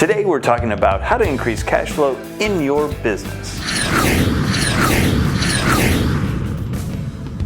Today we're talking about how to increase cash flow in your business.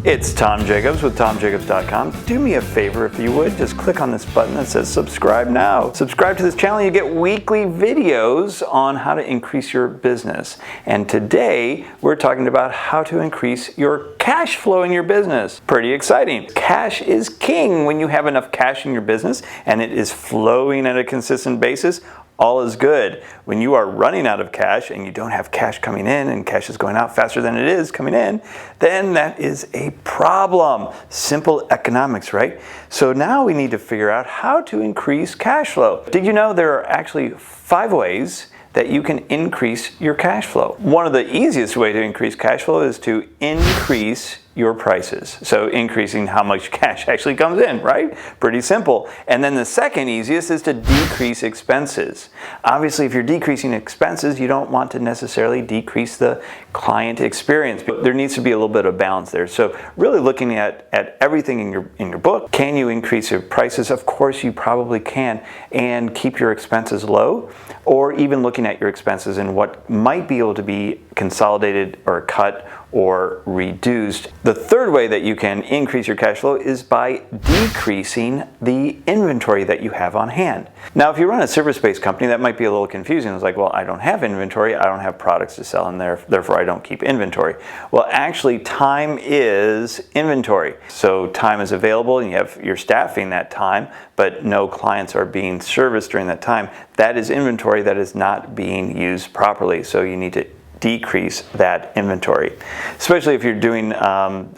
It's Tom Jackobs with TomJacobs.com. Do me a favor if you would, just click on this button that says subscribe now. Subscribe to this channel, you get weekly videos on how to increase your business. And today we're talking about how to increase your cash flow in your business. Pretty exciting. Cash is king. When you have enough cash in your business and it is flowing at a consistent basis, all is good. When you are running out of cash and you don't have cash coming in and cash is going out faster than it is coming in, then that is a problem. Simple economics, right? So now we need to figure out how to increase cash flow. Did you know there are actually 5 ways that you can increase your cash flow? One of the easiest way to increase cash flow is to increase your prices. So increasing how much cash actually comes in, right? Pretty simple. And then the second easiest is to decrease expenses. Obviously, if you're decreasing expenses, you don't want to necessarily decrease the client experience. But there needs to be a little bit of balance there. So really looking at everything in your book, can you increase your prices? Of course you probably can, and keep your expenses low, or even looking at your expenses and what might be able to be consolidated or cut or reduced. The third way that you can increase your cash flow is by decreasing the inventory that you have on hand. Now, if you run a service-based company, that might be a little confusing. It's like, well, I don't have inventory, I don't have products to sell, and therefore I don't keep inventory. Well, actually, time is inventory. So time is available and you're staffing that time, but no clients are being serviced during that time. That is inventory that is not being used properly. So you need to decrease that inventory. Especially if you're doing,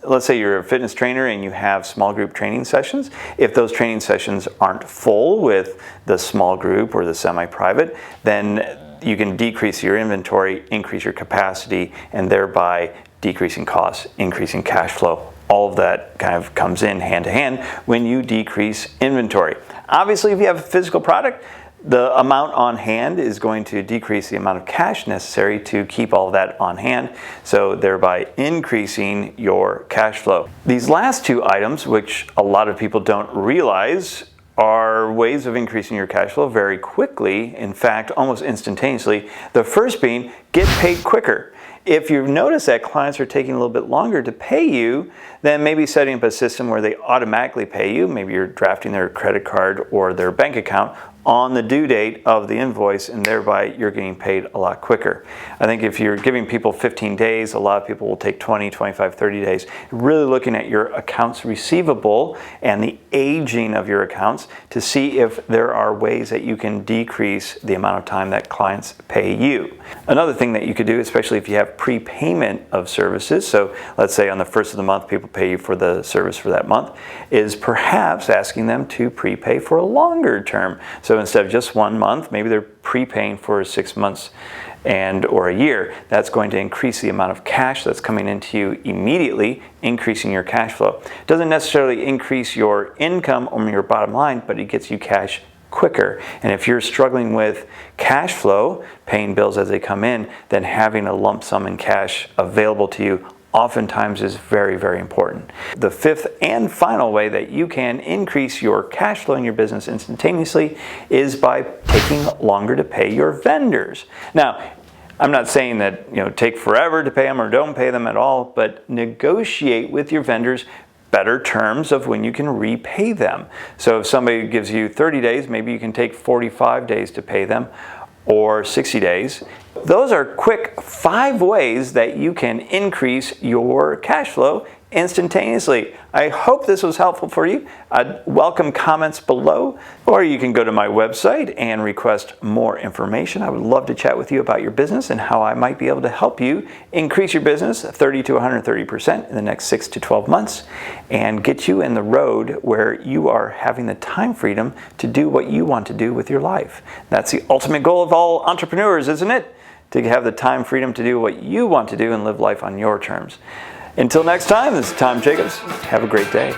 let's say you're a fitness trainer and you have small group training sessions. If those training sessions aren't full with the small group or the semi-private, then you can decrease your inventory, increase your capacity, and thereby decreasing costs, increasing cash flow. All of that kind of comes in hand to hand when you decrease inventory. Obviously, if you have a physical product, the amount on hand is going to decrease the amount of cash necessary to keep all of that on hand, so thereby increasing your cash flow. These last 2 items, which a lot of people don't realize, are ways of increasing your cash flow very quickly, in fact, almost instantaneously. The first being, get paid quicker. If you've noticed that clients are taking a little bit longer to pay you, then maybe setting up a system where they automatically pay you. Maybe you're drafting their credit card or their bank account on the due date of the invoice, and thereby you're getting paid a lot quicker. I think if you're giving people 15 days, a lot of people will take 20, 25, 30 days. Really looking at your accounts receivable and the aging of your accounts to see if there are ways that you can decrease the amount of time that clients pay you. Another thing that you could do, especially if you have prepayment of services, so let's say on the first of the month people pay you for the service for that month, is perhaps asking them to prepay for a longer term. So instead of just 1 month, maybe they're prepaying for 6 months or a year. That's going to increase the amount of cash that's coming into you immediately, increasing your cash flow. It doesn't necessarily increase your income or your bottom line, but it gets you cash quicker. And if you're struggling with cash flow, paying bills as they come in, then having a lump sum in cash available to you oftentimes is very, very important. The 5th and final way that you can increase your cash flow in your business instantaneously is by taking longer to pay your vendors. Now, I'm not saying that take forever to pay them or don't pay them at all, but negotiate with your vendors better terms of when you can repay them. So if somebody gives you 30 days, maybe you can take 45 days to pay them, or 60 days. Those are quick 5 ways that you can increase your cash flow instantaneously. I hope this was helpful for you. I'd welcome comments below, or you can go to my website and request more information. I would love to chat with you about your business and how I might be able to help you increase your business 30 to 130% in the next 6 to 12 months and get you in the road where you are having the time freedom to do what you want to do with your life. That's the ultimate goal of all entrepreneurs, isn't it? To have the time freedom to do what you want to do and live life on your terms. Until next time, this is Tom Jacobs. Have a great day.